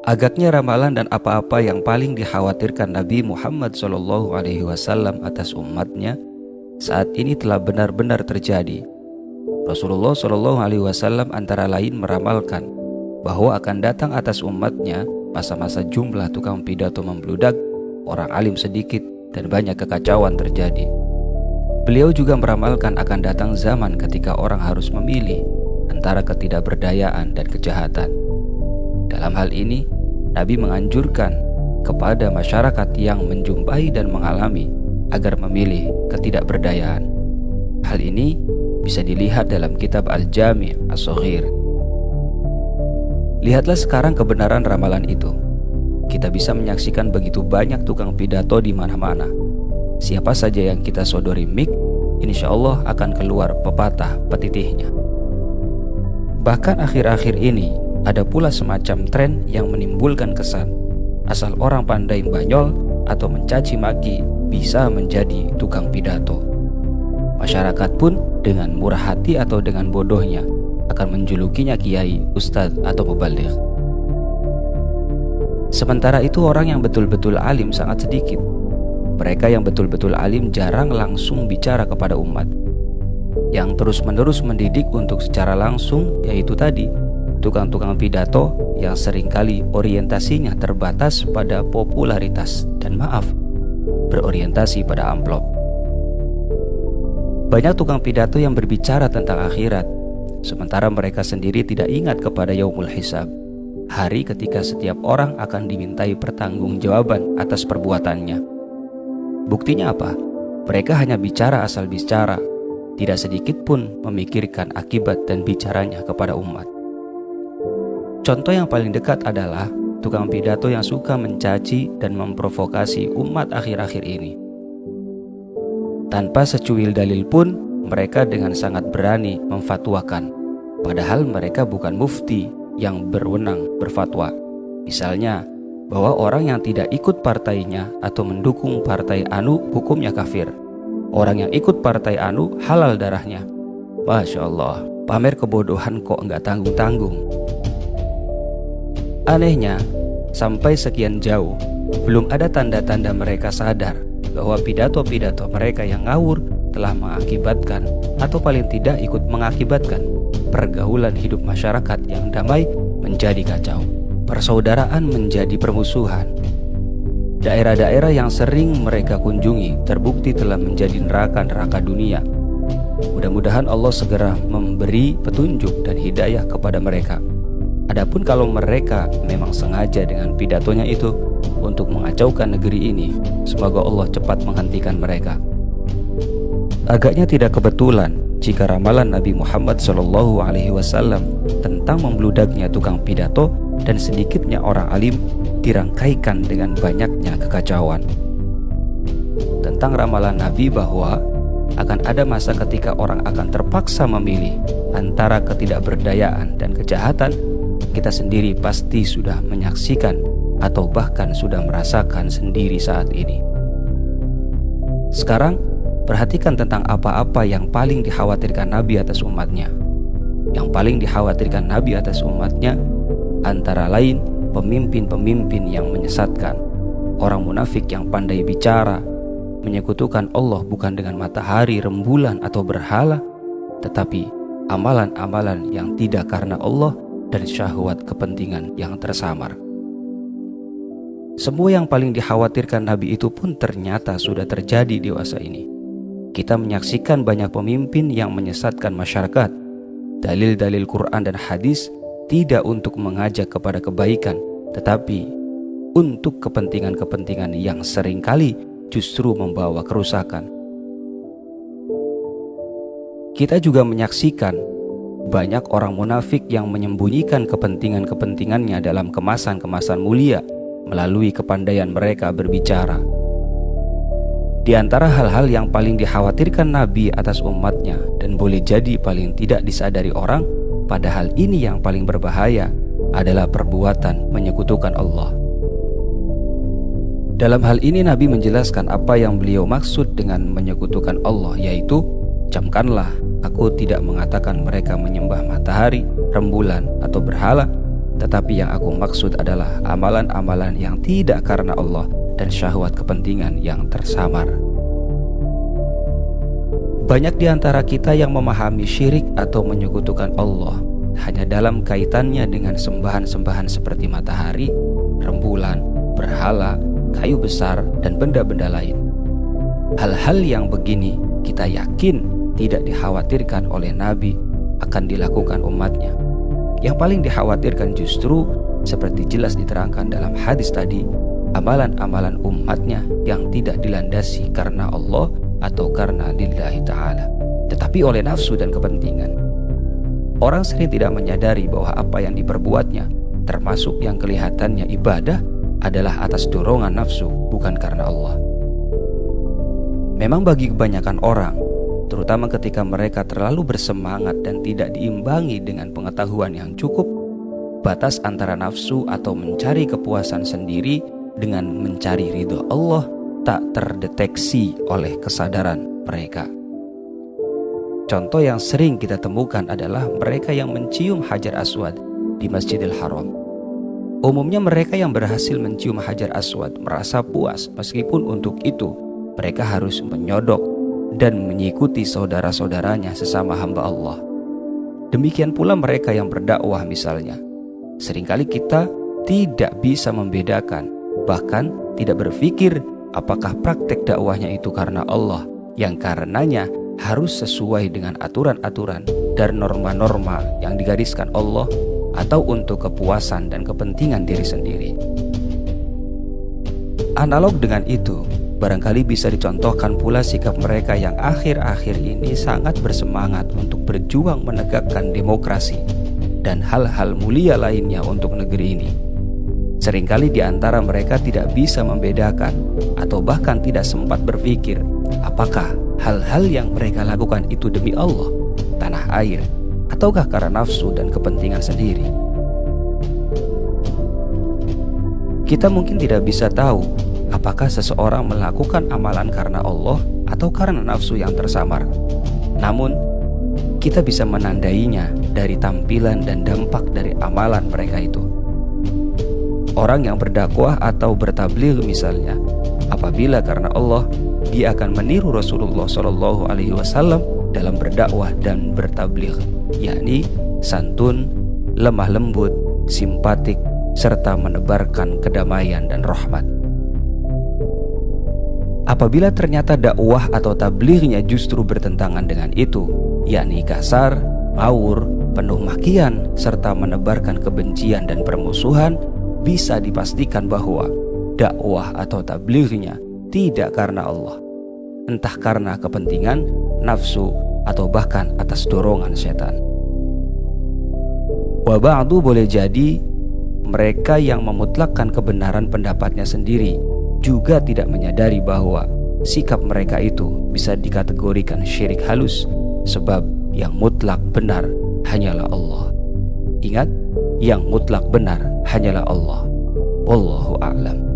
Agaknya ramalan dan apa-apa yang paling dikhawatirkan Nabi Muhammad SAW atas umatnya saat ini telah benar-benar terjadi. Rasulullah SAW antara lain meramalkan bahwa akan datang atas umatnya masa-masa jumlah tukang pidato membludak, orang alim sedikit, dan banyak kekacauan terjadi. Beliau juga meramalkan akan datang zaman ketika orang harus memilih antara ketidakberdayaan dan kejahatan. Dalam hal ini, Nabi menganjurkan kepada masyarakat yang menjumpai dan mengalami agar memilih ketidakberdayaan. Hal ini bisa dilihat dalam kitab Al-Jami' As-Shaghir. Lihatlah sekarang kebenaran ramalan itu. Kita bisa menyaksikan begitu banyak tukang pidato di mana-mana. Siapa saja yang kita sodori mic, insya Allah akan keluar pepatah petitihnya. Bahkan akhir-akhir ini ada pula semacam tren yang menimbulkan kesan asal orang pandai banyol atau mencaci maki bisa menjadi tukang pidato. Masyarakat pun dengan murah hati atau dengan bodohnya akan menjulukinya kiai, ustadz, atau mubaligh. Sementara itu orang yang betul-betul alim sangat sedikit. Mereka yang betul-betul alim jarang langsung bicara kepada umat. Yang terus-menerus mendidik untuk secara langsung yaitu tadi tukang-tukang pidato yang seringkali orientasinya terbatas pada popularitas dan berorientasi pada amplop. Banyak tukang pidato yang berbicara tentang akhirat, sementara mereka sendiri tidak ingat kepada yaumul hisab, hari ketika setiap orang akan dimintai pertanggungjawaban atas perbuatannya. Buktinya apa? Mereka hanya bicara asal bicara, tidak sedikit pun memikirkan akibat dan bicaranya kepada umat. Contoh yang paling dekat adalah tukang pidato yang suka mencaci dan memprovokasi umat akhir-akhir ini. Tanpa secuil dalil pun, mereka dengan sangat berani memfatwakan, padahal mereka bukan mufti yang berwenang berfatwa. Misalnya, bahwa orang yang tidak ikut partainya atau mendukung partai anu hukumnya kafir. Orang yang ikut partai anu halal darahnya. Masya Allah, pamer kebodohan kok enggak tanggung-tanggung. Anehnya, sampai sekian jauh, belum ada tanda-tanda mereka sadar bahwa pidato-pidato mereka yang ngawur telah mengakibatkan atau paling tidak ikut mengakibatkan pergaulan hidup masyarakat yang damai menjadi kacau, persaudaraan menjadi permusuhan. Daerah-daerah yang sering mereka kunjungi terbukti telah menjadi neraka-neraka dunia. Mudah-mudahan Allah segera memberi petunjuk dan hidayah kepada mereka. Adapun kalau mereka memang sengaja dengan pidatonya itu untuk mengacaukan negeri ini, semoga Allah cepat menghentikan mereka. Agaknya tidak kebetulan jika ramalan Nabi Muhammad SAW tentang membludaknya tukang pidato dan sedikitnya orang alim dirangkaikan dengan banyaknya kekacauan. Tentang ramalan Nabi bahwa akan ada masa ketika orang akan terpaksa memilih antara ketidakberdayaan dan kejahatan, kita sendiri pasti sudah menyaksikan atau bahkan sudah merasakan sendiri saat ini. Sekarang, perhatikan tentang apa-apa yang paling dikhawatirkan Nabi atas umatnya. Yang paling dikhawatirkan Nabi atas umatnya antara lain pemimpin-pemimpin yang menyesatkan, orang munafik yang pandai bicara, menyekutukan Allah bukan dengan matahari, rembulan, atau berhala, tetapi amalan-amalan yang tidak karena Allah dan syahwat kepentingan yang tersamar. Semua yang paling dikhawatirkan Nabi itu pun ternyata sudah terjadi di masa ini. Kita menyaksikan banyak pemimpin yang menyesatkan masyarakat. Dalil-dalil Quran dan hadis tidak untuk mengajak kepada kebaikan, tetapi untuk kepentingan-kepentingan yang seringkali justru membawa kerusakan. Kita juga menyaksikan banyak orang munafik yang menyembunyikan kepentingan-kepentingannya dalam kemasan-kemasan mulia melalui kepandaian mereka berbicara. Di antara hal-hal yang paling dikhawatirkan Nabi atas umatnya dan boleh jadi paling tidak disadari orang, padahal ini yang paling berbahaya adalah perbuatan menyekutukan Allah. Dalam hal ini Nabi menjelaskan apa yang beliau maksud dengan menyekutukan Allah, yaitu camkanlah, aku tidak mengatakan mereka menyembah matahari, rembulan, atau berhala, tetapi yang aku maksud adalah amalan-amalan yang tidak karena Allah dan syahwat kepentingan yang tersamar. Banyak di antara kita yang memahami syirik atau menyekutukan Allah hanya dalam kaitannya dengan sembahan-sembahan seperti matahari, rembulan, berhala, kayu besar, dan benda-benda lain. Hal-hal yang begini kita yakin tidak dikhawatirkan oleh Nabi akan dilakukan umatnya. Yang paling dikhawatirkan justru seperti jelas diterangkan dalam hadis tadi, amalan-amalan umatnya yang tidak dilandasi karena Allah atau karena lillahi ta'ala, tetapi oleh nafsu dan kepentingan. Orang sering tidak menyadari bahwa apa yang diperbuatnya, termasuk yang kelihatannya ibadah, adalah atas dorongan nafsu, bukan karena Allah. Memang bagi kebanyakan orang, terutama ketika mereka terlalu bersemangat dan tidak diimbangi dengan pengetahuan yang cukup, batas antara nafsu atau mencari kepuasan sendiri dengan mencari ridho Allah tak terdeteksi oleh kesadaran mereka. Contoh yang sering kita temukan adalah mereka yang mencium Hajar Aswad di Masjidil Haram. Umumnya mereka yang berhasil mencium Hajar Aswad merasa puas, meskipun untuk itu mereka harus menyodok dan mengikuti saudara-saudaranya sesama hamba Allah. Demikian pula mereka yang berdakwah misalnya. Seringkali kita tidak bisa membedakan, bahkan tidak berpikir apakah praktek dakwahnya itu karena Allah, yang karenanya harus sesuai dengan aturan-aturan dan norma-norma yang digariskan Allah, atau untuk kepuasan dan kepentingan diri sendiri. Analog dengan itu, barangkali bisa dicontohkan pula sikap mereka yang akhir-akhir ini sangat bersemangat untuk berjuang menegakkan demokrasi dan hal-hal mulia lainnya untuk negeri ini. Seringkali di antara mereka tidak bisa membedakan atau bahkan tidak sempat berpikir apakah hal-hal yang mereka lakukan itu demi Allah, tanah air, ataukah karena nafsu dan kepentingan sendiri. Kita mungkin tidak bisa tahu apakah seseorang melakukan amalan karena Allah atau karena nafsu yang tersamar. Namun, kita bisa menandainya dari tampilan dan dampak dari amalan mereka itu. Orang yang berdakwah atau bertabligh misalnya, apabila karena Allah, dia akan meniru Rasulullah SAW dalam berdakwah dan bertabligh, yakni santun, lemah lembut, simpatik, serta menebarkan kedamaian dan rahmat. Apabila ternyata dakwah atau tablighnya justru bertentangan dengan itu, yakni kasar, ngawur, penuh makian, serta menebarkan kebencian dan permusuhan, bisa dipastikan bahwa dakwah atau tablighnya tidak karena Allah, entah karena kepentingan, nafsu, atau bahkan atas dorongan setan. Wa ba'du, boleh jadi mereka yang memutlakkan kebenaran pendapatnya sendiri juga tidak menyadari bahwa sikap mereka itu bisa dikategorikan syirik halus, sebab yang mutlak benar hanyalah Allah. Ingat, yang mutlak benar hanyalah Allah. Wallahu a'lam.